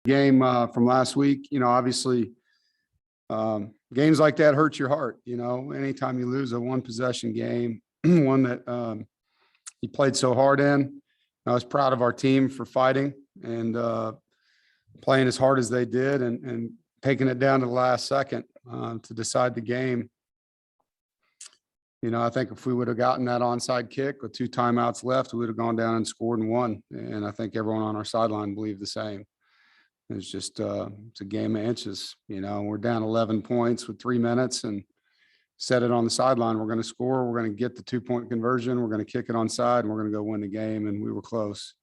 game from last week. Obviously, games like that hurt your heart. Anytime you lose a one possession game, one that you played so hard in. I was proud of our team for fighting and playing as hard as they did and taking it down to the last second to decide the game. I think if we would have gotten that onside kick with 2 timeouts left, we would have gone down and scored and won. And I think everyone on our sideline believed the same. It's just it's a game of inches. We're down 11 points with 3 minutes and set it on the sideline. We're going to score. We're going to get the 2-point conversion. We're going to kick it onside, and we're going to go win the game. And we were close.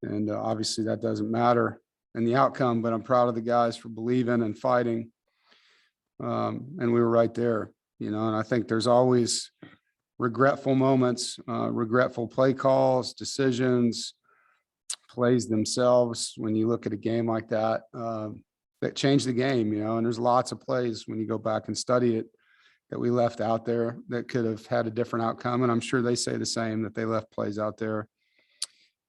And obviously that doesn't matter in the outcome, but I'm proud of the guys for believing and fighting. And we were right there. And I think there's always regretful moments, regretful play calls, decisions, plays themselves. When you look at a game like that, that changed the game, and there's lots of plays when you go back and study it that we left out there that could have had a different outcome. And I'm sure they say the same, that they left plays out there.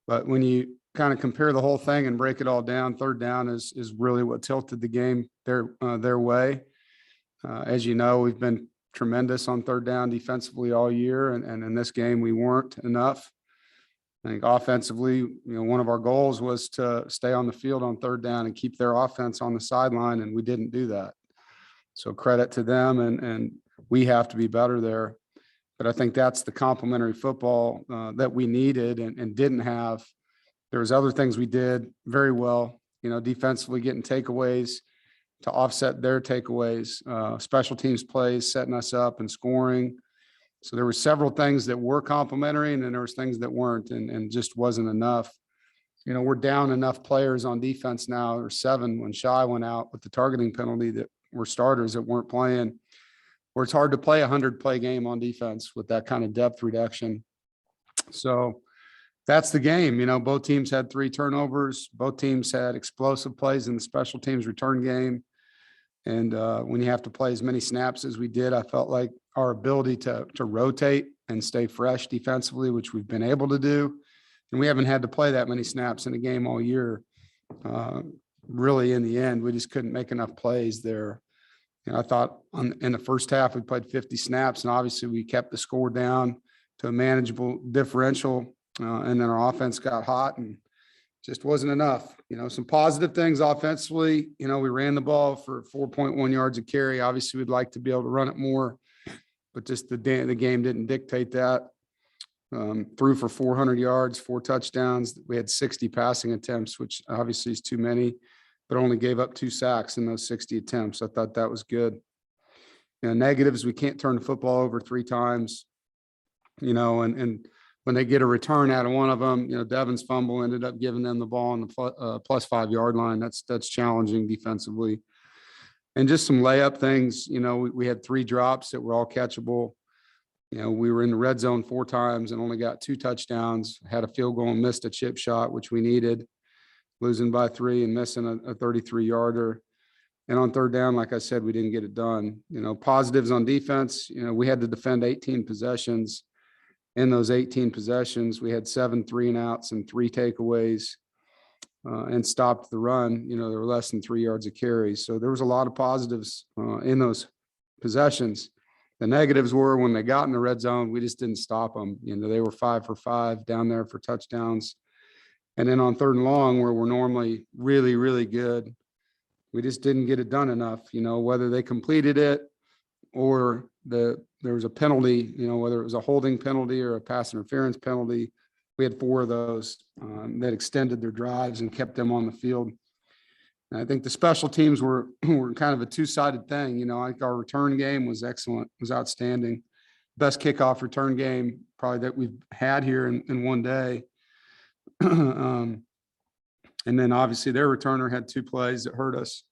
But when you kind of compare the whole thing and break it all down, third down is really what tilted the game their way. As you know, we've been tremendous on third down defensively all year. And in this game, we weren't enough. I think offensively, one of our goals was to stay on the field on third down and keep their offense on the sideline. And we didn't do that. So credit to them. And we have to be better there. But I think that's the complementary football that we needed and didn't have. There was other things we did very well, defensively getting takeaways to offset their takeaways, special teams plays, setting us up and scoring. So there were several things that were complementary, and then there was things that weren't and just wasn't enough. We're down enough players on defense now, or 7 when Shy went out with the targeting penalty, that were starters that weren't playing, where it's hard to play a 100-play game on defense with that kind of depth reduction. So that's the game. Both teams had 3 turnovers. Both teams had explosive plays in the special teams return game. And when you have to play as many snaps as we did, I felt like our ability to rotate and stay fresh defensively, which we've been able to do, and we haven't had to play that many snaps in a game all year. Really, in the end, we just couldn't make enough plays there. I thought in the first half we played 50 snaps, and obviously we kept the score down to a manageable differential, and then our offense got hot and just wasn't enough. Some positive things offensively. We ran the ball for 4.1 yards a carry. Obviously, we'd like to be able to run it more, but just the game didn't dictate that. Threw for 400 yards, 4 touchdowns. We had 60 passing attempts, which obviously is too many, but only gave up 2 sacks in those 60 attempts. I thought that was good. Negatives, we can't turn the football over 3 times, and when they get a return out of one of them, Devin's fumble ended up giving them the ball on the plus 5-yard line. That's challenging defensively. And just some layup things. We had 3 drops that were all catchable. We were in the red zone 4 times and only got 2 touchdowns, had a field goal and missed a chip shot, which we needed, losing by 3 and missing a 33-yarder. And on third down, like I said, we didn't get it done. Positives on defense, we had to defend 18 possessions. In those 18 possessions, we had 7 3-and-outs and 3 takeaways and stopped the run. There were less than 3 yards of carry. So there was a lot of positives in those possessions. The negatives were when they got in the red zone, we just didn't stop them. They were 5 for 5 down there for touchdowns. And then on third and long, where we're normally really, really good, we just didn't get it done enough, whether they completed it or there was a penalty, whether it was a holding penalty or a pass interference penalty. We had 4 of those that extended their drives and kept them on the field. And I think the special teams were kind of a 2-sided thing. Like our return game was excellent, was outstanding. Best kickoff return game probably that we've had here in one day. And then obviously their returner had 2 plays that hurt us.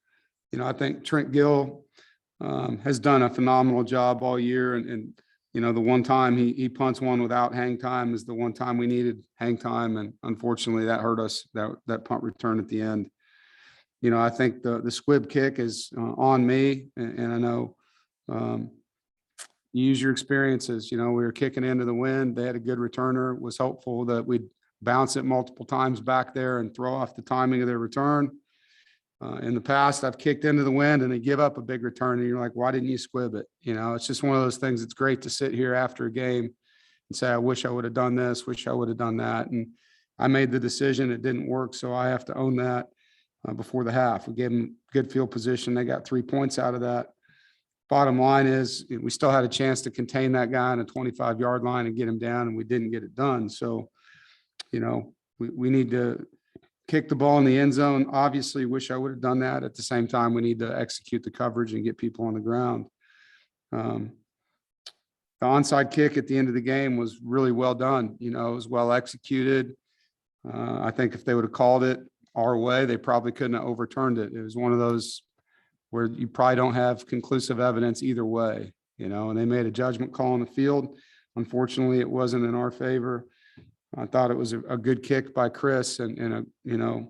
I think Trent Gill has done a phenomenal job all year. And the one time he punts one without hang time is the one time we needed hang time. And unfortunately that hurt us, that punt return at the end. I think the squib kick is on me. And I know use your experiences. We were kicking into the wind. They had a good returner. Was hopeful that we'd bounce it multiple times back there and throw off the timing of their return. In the past, I've kicked into the wind and they give up a big return and you're like, why didn't you squib it? You know, it's just one of those things. It's great to sit here after a game and say, I wish I would have done this, wish I would have done that. And I made the decision. It didn't work. So I have to own that before the half. We gave them good field position. They got 3 points out of that. Bottom line is we still had a chance to contain that guy on a 25-yard line and get him down, and we didn't get it done. So, you know, we need to kick the ball in the end zone. Obviously, wish I would have done that. At the same time, we need to execute the coverage and get people on the ground. The onside kick at the end of the game was really well done. You know, it was well executed. I think if they would have called it our way, they probably couldn't have overturned it. It was one of those where you probably don't have conclusive evidence either way, you know, and they made a judgment call on the field. Unfortunately, it wasn't in our favor. I thought it was a good kick by Chris and a, you know,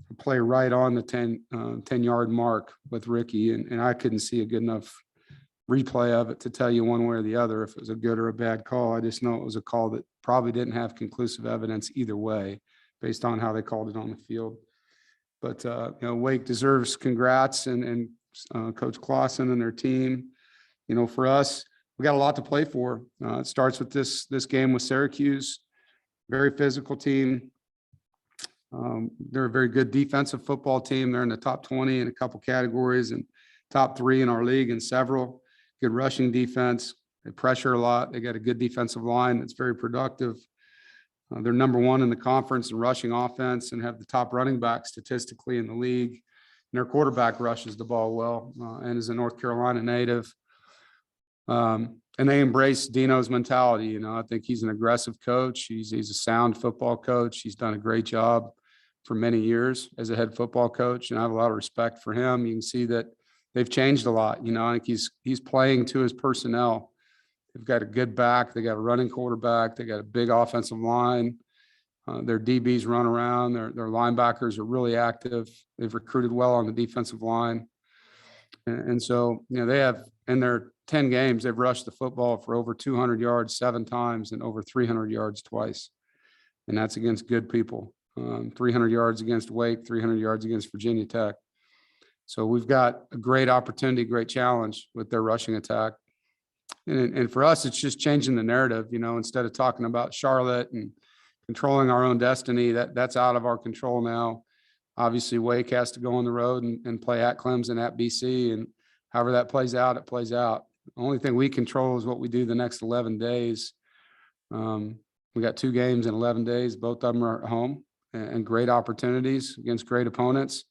a play right on the 10-yard mark with Ricky. And I couldn't see a good enough replay of it to tell you one way or the other if it was a good or a bad call. I just know it was a call that probably didn't have conclusive evidence either way based on how they called it on the field. But, you know, Wake deserves congrats and Coach Clausen and their team. You know, for us, we got a lot to play for. It starts with this game with Syracuse. Very physical team. They're a very good defensive football team. They're in the top 20 in a couple categories and top 3 in our league in several. Good rushing defense. They pressure a lot. They got a good defensive line that's very productive. They're number 1 in the conference in rushing offense and have the top running back statistically in the league. And their quarterback rushes the ball well and is a North Carolina native. And they embrace Dino's mentality. You know, I think he's an aggressive coach. He's a sound football coach. He's done a great job for many years as a head football coach, and I have a lot of respect for him. You can see that they've changed a lot. You know, I think he's playing to his personnel. They've got a good back. They got a running quarterback. They got a big offensive line. Their DBs run around. Their linebackers are really active. They've recruited well on the defensive line. And so, you know, they have in their 10 games, they've rushed the football for over 200 yards 7 times and over 300 yards twice. And that's against good people. 300 yards against Wake, 300 yards against Virginia Tech. So we've got a great opportunity, great challenge with their rushing attack. And for us, it's just changing the narrative, you know, instead of talking about Charlotte and controlling our own destiny, that's out of our control now. Obviously, Wake has to go on the road and play at Clemson, at BC, and however that plays out, it plays out. The only thing we control is what we do the next 11 days. We got 2 games in 11 days. Both of them are at home and great opportunities against great opponents.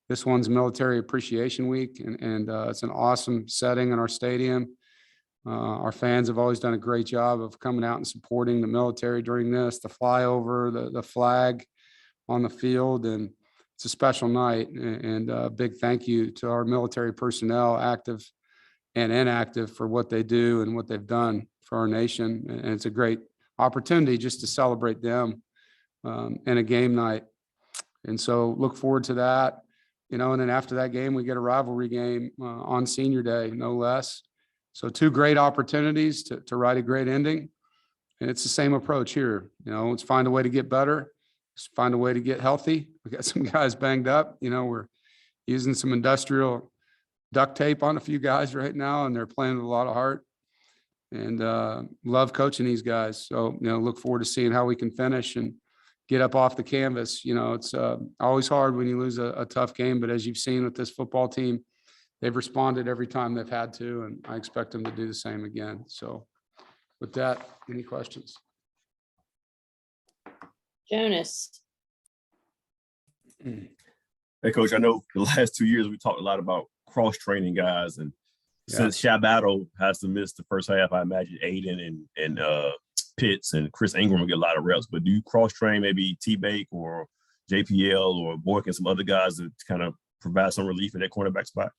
This one's Military Appreciation Week, and it's an awesome setting in our stadium. Our fans have always done a great job of coming out and supporting the military during this, the flyover, the flag on the field, and it's a special night. And a big thank you to our military personnel, active and inactive, for what they do and what they've done for our nation. And it's a great opportunity just to celebrate them in a game night. And so look forward to that, you know, and then after that game, we get a rivalry game on Senior Day, no less. So 2 great opportunities to write a great ending. And it's the same approach here. You know, let's find a way to get better. Let's find a way to get healthy. We got some guys banged up. You know, we're using some industrial duct tape on a few guys right now, and they're playing with a lot of heart. And love coaching these guys. So, you know, look forward to seeing how we can finish and get up off the canvas. You know, it's always hard when you lose a tough game, but as you've seen with this football team, they've responded every time they've had to, and I expect them to do the same again. So with that, any questions? Jonas. Hey, Coach, I know the last 2 years we talked a lot about cross-training guys, and since Shabato has to miss the first half, I imagine Aiden and Pitts and Chris Ingram will get a lot of reps. But do you cross-train maybe T-Bake or JPL or Boyk and some other guys to kind of provide some relief in that cornerback spot?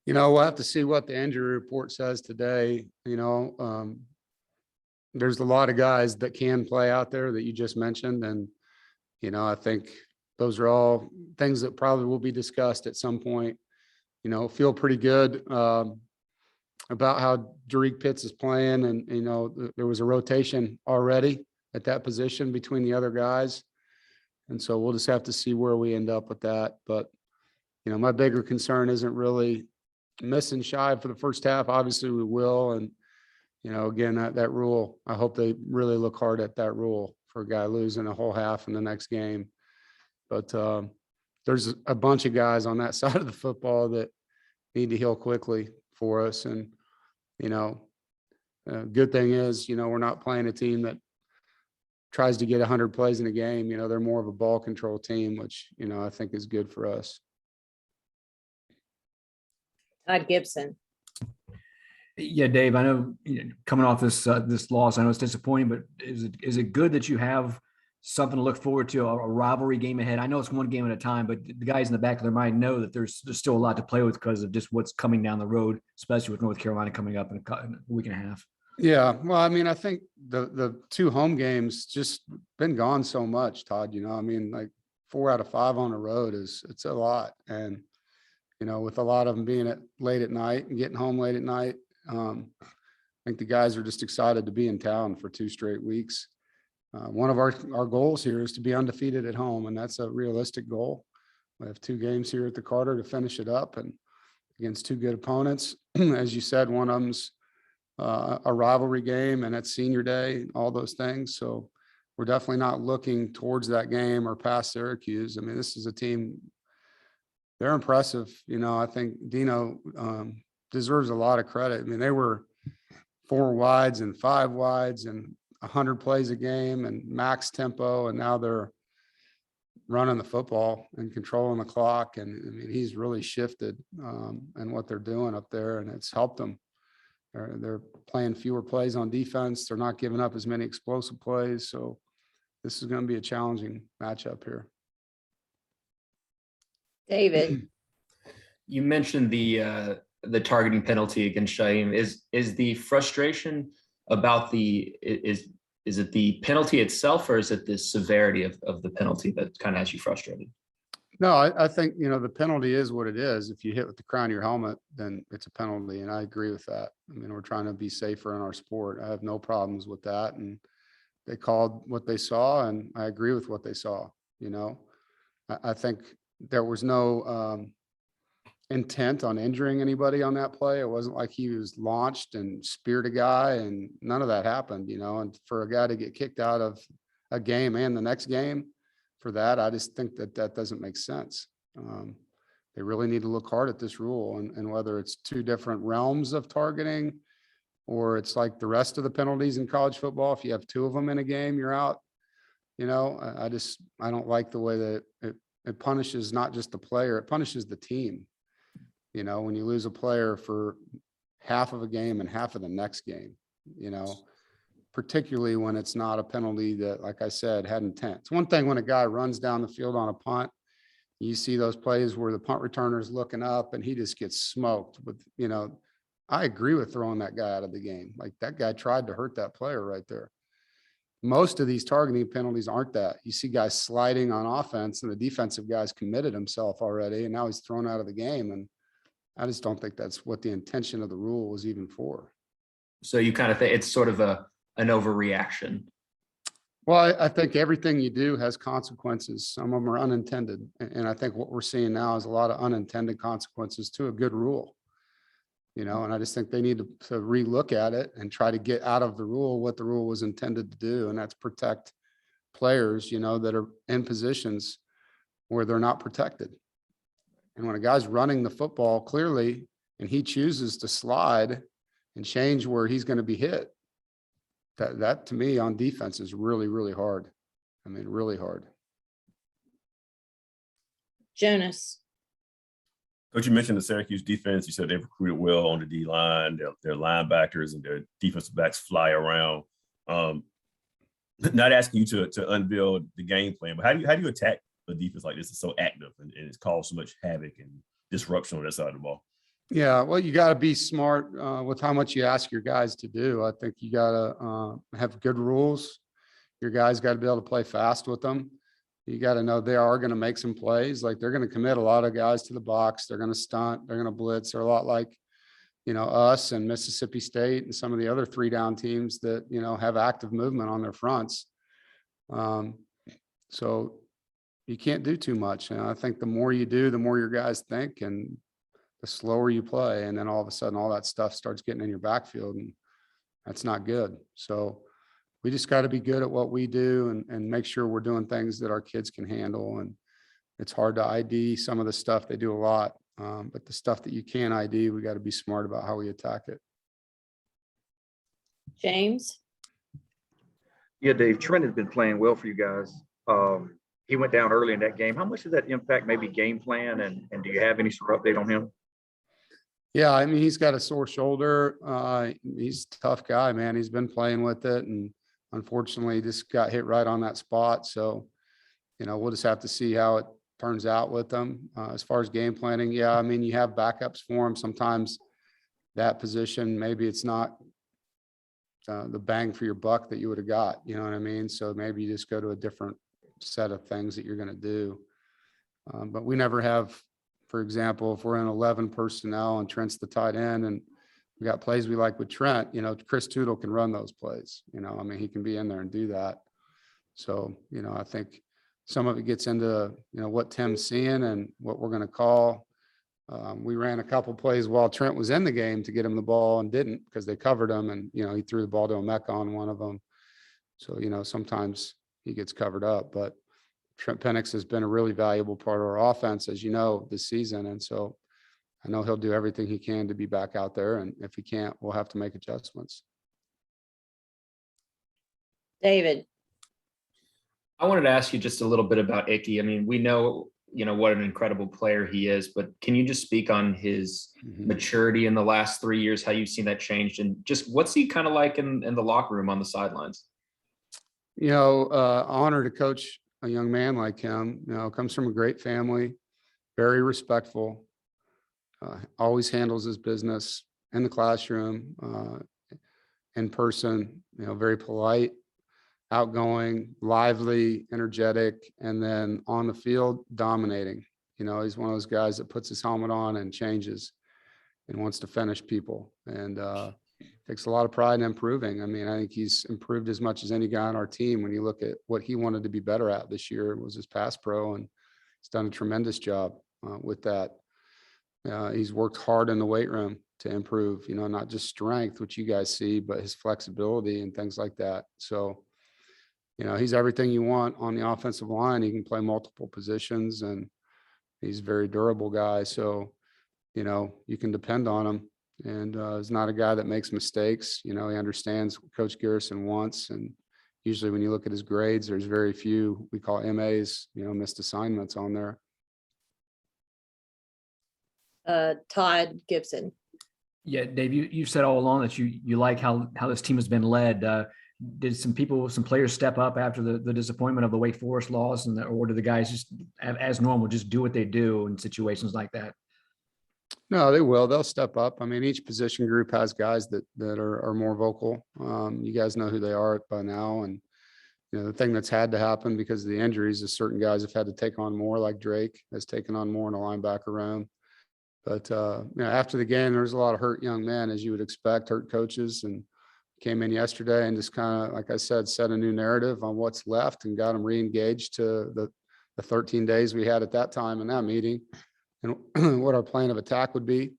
You know, we'll have to see what the injury report says today. You know, there's a lot of guys that can play out there that you just mentioned. And, you know, I think those are all things that probably will be discussed at some point. You know, feel pretty good about how Derek Pitts is playing. And, you know, there was a rotation already at that position between the other guys. And so we'll just have to see where we end up with that. But my bigger concern isn't really missing Shy for the first half. Obviously we will. And, again, that rule, I hope they really look hard at that rule for a guy losing a whole half in the next game. But there's a bunch of guys on that side of the football that need to heal quickly for us. And, good thing is, we're not playing a team that tries to get 100 plays in a game. They're more of a ball control team, which, I think is good for us. Todd Gibson. Yeah, Dave, I know, coming off this loss, I know it's disappointing, but is it good that you have something to look forward to, a rivalry game ahead? I know it's one game at a time, but the guys in the back of their mind know that there's still a lot to play with because of just what's coming down the road, especially with North Carolina coming up in a week and a half. Yeah, well, I think the 2 home games just been gone so much, Todd. Like 4 out of 5 on the road it's a lot, and with a lot of them being late at night and getting home late at night, I think the guys are just excited to be in town for 2 straight weeks. One of our goals here is to be undefeated at home, and that's a realistic goal. We have 2 games here at the Carter to finish it up, and against 2 good opponents. As you said, one of them's a rivalry game, and it's senior day, all those things. So we're definitely not looking towards that game or past Syracuse. This is a team, they're impressive. I think Dino deserves a lot of credit. They were 4 wides and 5 wides and 100 plays a game and max tempo, and now they're running the football and controlling the clock. And he's really shifted in what they're doing up there, and it's helped them. They're playing fewer plays on defense. They're not giving up as many explosive plays. So this is going to be a challenging matchup here. David. You mentioned the targeting penalty against Cheyenne. Is the frustration about is it the penalty itself, or is it the severity of the penalty that kind of has you frustrated? No, I think, the penalty is what it is. If you hit with the crown of your helmet, then it's a penalty. And I agree with that. We're trying to be safer in our sport. I have no problems with that. And they called what they saw, and I agree with what they saw. I think there was no intent on injuring anybody on that play. It wasn't like he was launched and speared a guy, and none of that happened, and for a guy to get kicked out of a game and the next game for that, I just think that doesn't make sense. They really need to look hard at this rule, and whether it's 2 different realms of targeting, or it's like the rest of the penalties in college football. If you have 2 of them in a game, you're out. I don't like the way that it punishes not just the player, it punishes the team. When you lose a player for half of a game and half of the next game, particularly when it's not a penalty that, like I said, had intent. It's one thing when a guy runs down the field on a punt, you see those plays where the punt returner is looking up and he just gets smoked. But, I agree with throwing that guy out of the game. Like, that guy tried to hurt that player right there. Most of these targeting penalties aren't that. You see guys sliding on offense, and the defensive guy's committed himself already, and now he's thrown out of the game. And I just don't think that's what the intention of the rule was even for. So you kind of think it's sort of an overreaction. Well, I think everything you do has consequences. Some of them are unintended. And I think what we're seeing now is a lot of unintended consequences to a good rule. And I just think they need to relook at it and try to get out of the rule what the rule was intended to do. And that's protect players, that are in positions where they're not protected. And when a guy's running the football clearly, and he chooses to slide and change where he's going to be hit, that to me on defense is really, really hard. Really hard. Jonas. Coach, you mentioned the Syracuse defense. You said they've recruited well on the D line. Their linebackers and their defensive backs fly around. Not asking you to unveil the game plan, but how do you attack a defense like this? Is so active and it's caused so much havoc and disruption on that side of the ball? Yeah, well, you got to be smart with how much you ask your guys to do. I think you got to have good rules. Your guys got to be able to play fast with them. You got to know they are going to make some plays. Like, they're going to commit a lot of guys to the box. They're going to stunt. They're going to blitz. They're a lot like, us and Mississippi State and some of the other 3-down teams that, have active movement on their fronts. So you can't do too much. And I think the more you do, the more your guys think, and the slower you play. And then all of a sudden, all that stuff starts getting in your backfield, and that's not good. So we just got to be good at what we do, and make sure we're doing things that our kids can handle. And it's hard to ID some of the stuff. They do a lot. But the stuff that you can't ID, we got to be smart about how we attack it. James, Yeah, Dave, Trent has been playing well for you guys. He went down early in that game. How much does that impact maybe game plan? And do you have any sort of update on him? Yeah, I mean, he's got a sore shoulder. He's a tough guy, man. He's been playing with it, and unfortunately just got hit right on that spot. So, we'll just have to see how it turns out with them. As far as game planning, yeah, I mean, you have backups for him. Sometimes that position, maybe it's not the bang for your buck that you would have got, you know what I mean? So maybe you just go to a different set of things that you're going to do. But we never have, for example, if we're in 11 personnel and Trent's the tight end and we got plays we like with Trent, Chris Tootle can run those plays, I mean, he can be in there and do that. So, I think some of it gets into, what Tim's seeing and what we're going to call. We ran a couple plays while Trent was in the game to get him the ball and didn't, because they covered him, and, he threw the ball to Emeka on one of them. So, sometimes he gets covered up, but Trent Penix has been a really valuable part of our offense, as you know, this season. And so I know he'll do everything he can to be back out there. And if he can't, we'll have to make adjustments. David, I wanted to ask you just a little bit about Icky. I mean, we know, what an incredible player he is, but can you just speak on his maturity in the last 3 years, how you've seen that change, and just what's he kind of like in the locker room on the sidelines? Honor to coach a young man like him. Comes from a great family, very respectful, always handles his business in the classroom, in person, very polite, outgoing, lively, energetic, and then on the field, dominating. He's one of those guys that puts his helmet on and changes and wants to finish people, and takes a lot of pride in improving. I mean, I think he's improved as much as any guy on our team. When you look at what he wanted to be better at this year, was his pass pro, and he's done a tremendous job with that. He's worked hard in the weight room to improve, not just strength, which you guys see, but his flexibility and things like that. So, he's everything you want on the offensive line. He can play multiple positions, and he's a very durable guy. So, you can depend on him. And he's not a guy that makes mistakes. He understands what Coach Garrison wants. And usually when you look at his grades, there's very few, we call MAs, missed assignments on there. Todd Gibson. Yeah, Dave, you've said all along that you like how this team has been led. Did some players step up after the disappointment of the Wake Forest loss, or do the guys just, as normal, just do what they do in situations like that? No, they will. They'll step up. I mean, each position group has guys that are more vocal. You guys know who they are by now. And, the thing that's had to happen because of the injuries is certain guys have had to take on more, like Drake has taken on more in a linebacker room. But, after the game, there was a lot of hurt young men, as you would expect, hurt coaches, and came in yesterday and just kind of, like I said, set a new narrative on what's left and got them re-engaged to the 13 days we had at that time in that meeting, and what our plan of attack would be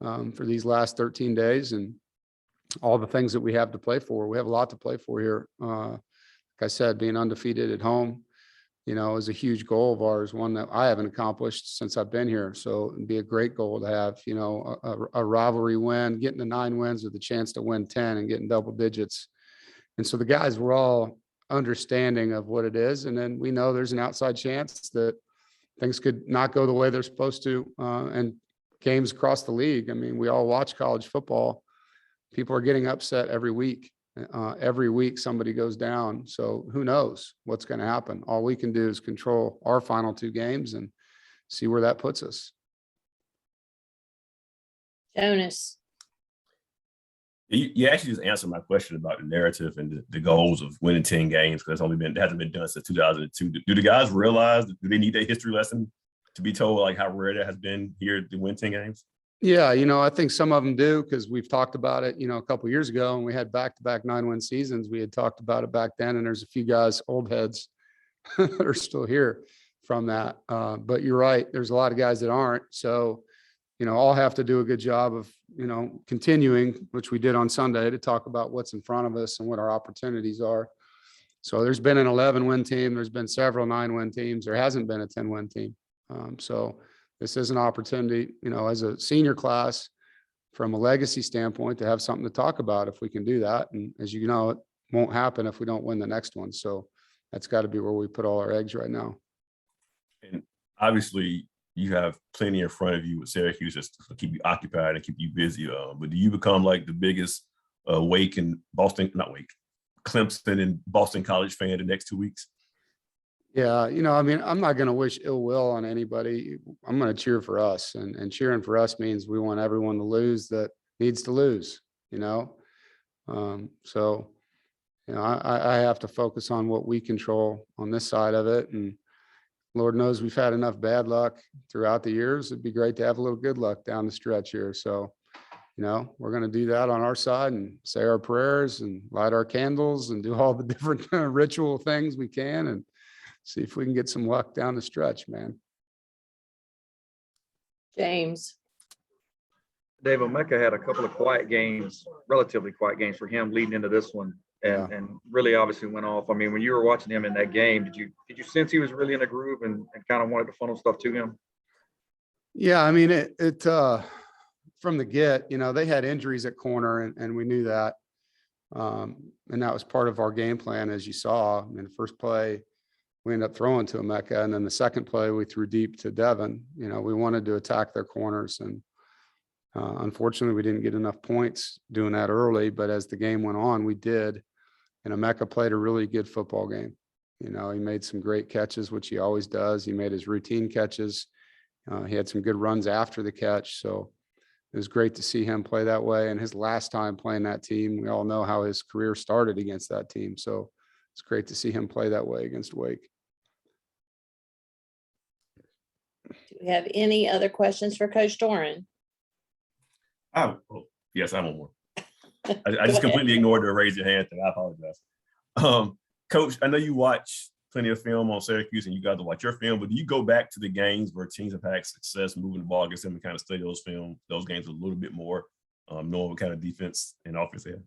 for these last 13 days, and all the things that we have to play for. We have a lot to play for here. Like I said, being undefeated at home, is a huge goal of ours, one that I haven't accomplished since I've been here. So it'd be a great goal to have, a rivalry win, getting to 9 wins with a chance to win 10 and getting double digits. And so the guys were all understanding of what it is. And then we know there's an outside chance that things could not go the way they're supposed to, and games across the league. I mean, we all watch college football. People are getting upset every week. Every week somebody goes down. So who knows what's going to happen? All we can do is control our final 2 games and see where that puts us. Jonas. You actually just answered my question about the narrative and the goals of winning 10 games, because it hasn't been done since 2002. Do the guys realize, do they need that history lesson to be told, like, how rare that has been here to win 10 games? Yeah, I think some of them do, because we've talked about it, a couple of years ago, and we had back-to-back 9-win seasons. We had talked about it back then, and there's a few guys, old heads, that are still here from that. But you're right. There's a lot of guys that aren't. So, all have to do a good job of, continuing, which we did on Sunday, to talk about what's in front of us and what our opportunities are. So there's been an 11-win team. There's been several 9-win teams. There hasn't been a 10-win team. So this is an opportunity, as a senior class, from a legacy standpoint, to have something to talk about if we can do that. And as you know, it won't happen if we don't win the next one. So that's got to be where we put all our eggs right now. And obviously, you have plenty in front of you with Syracuse just to keep you occupied and keep you busy. But do you become like the biggest Wake and Boston, not Wake, Clemson and Boston College fan in the next 2 weeks? Yeah, I'm not going to wish ill will on anybody. I'm going to cheer for us, and cheering for us means we want everyone to lose that needs to lose. So I have to focus on what we control on this side of it, and Lord knows we've had enough bad luck throughout the years. It'd be great to have a little good luck down the stretch here. So, we're going to do that on our side and say our prayers and light our candles and do all the different ritual things we can and see if we can get some luck down the stretch, man. James. Dave, Omeka had a couple of quiet games, relatively quiet games for him leading into this one, and really obviously went off. I mean, when you were watching him in that game, did you sense he was really in a groove and kind of wanted to funnel stuff to him? Yeah, I mean, it from the get, they had injuries at corner, and we knew that. And that was part of our game plan, as you saw. In the first play, we ended up throwing to Omeka, and then the second play we threw deep to Devin. We wanted to attack their corners, and unfortunately we didn't get enough points doing that early, but as the game went on, we did. And Omeka played a really good football game. He made some great catches, which he always does. He made his routine catches. He had some good runs after the catch. So it was great to see him play that way. And his last time playing that team, we all know how his career started against that team. So it's great to see him play that way against Wake. Do we have any other questions for Coach Doeren? Yes, I have one more. I just completely ignored the raise your hand thing. I apologize. Coach, I know you watch plenty of film on Syracuse and you got to watch your film, but do you go back to the games where teams have had success moving the ball against them and kind of study those games a little bit more, knowing what kind of defense and offense they have?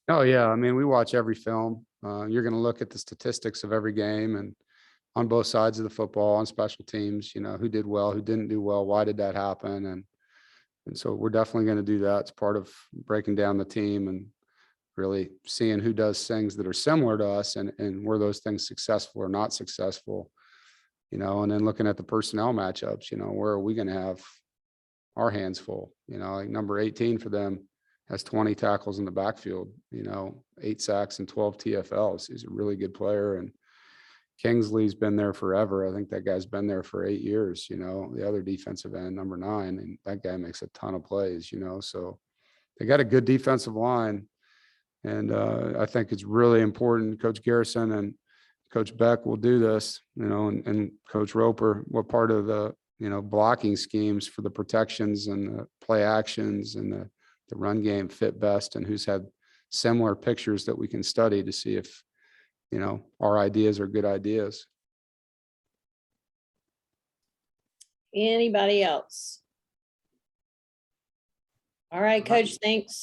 Oh, yeah. I mean, we watch every film. You're going to look at the statistics of every game and on both sides of the football, on special teams, who did well, who didn't do well, why did that happen? And so we're definitely going to do that. It's part of breaking down the team and really seeing who does things that are similar to us and were those things successful or not successful, and then looking at the personnel matchups, where are we going to have our hands full? Like number 18 for them has 20 tackles in the backfield, 8 sacks and 12 TFLs. He's a really good player. And Kingsley's been there forever. I think that guy's been there for 8 years, the other defensive end, number 9, and that guy makes a ton of plays, so they got a good defensive line. And I think it's really important. Coach Garrison and Coach Beck will do this, and Coach Roper, what part of the, blocking schemes for the protections and the play actions and the run game fit best, and who's had similar pictures that we can study to see if, our ideas are good ideas. Anybody else? All right, Coach, thanks.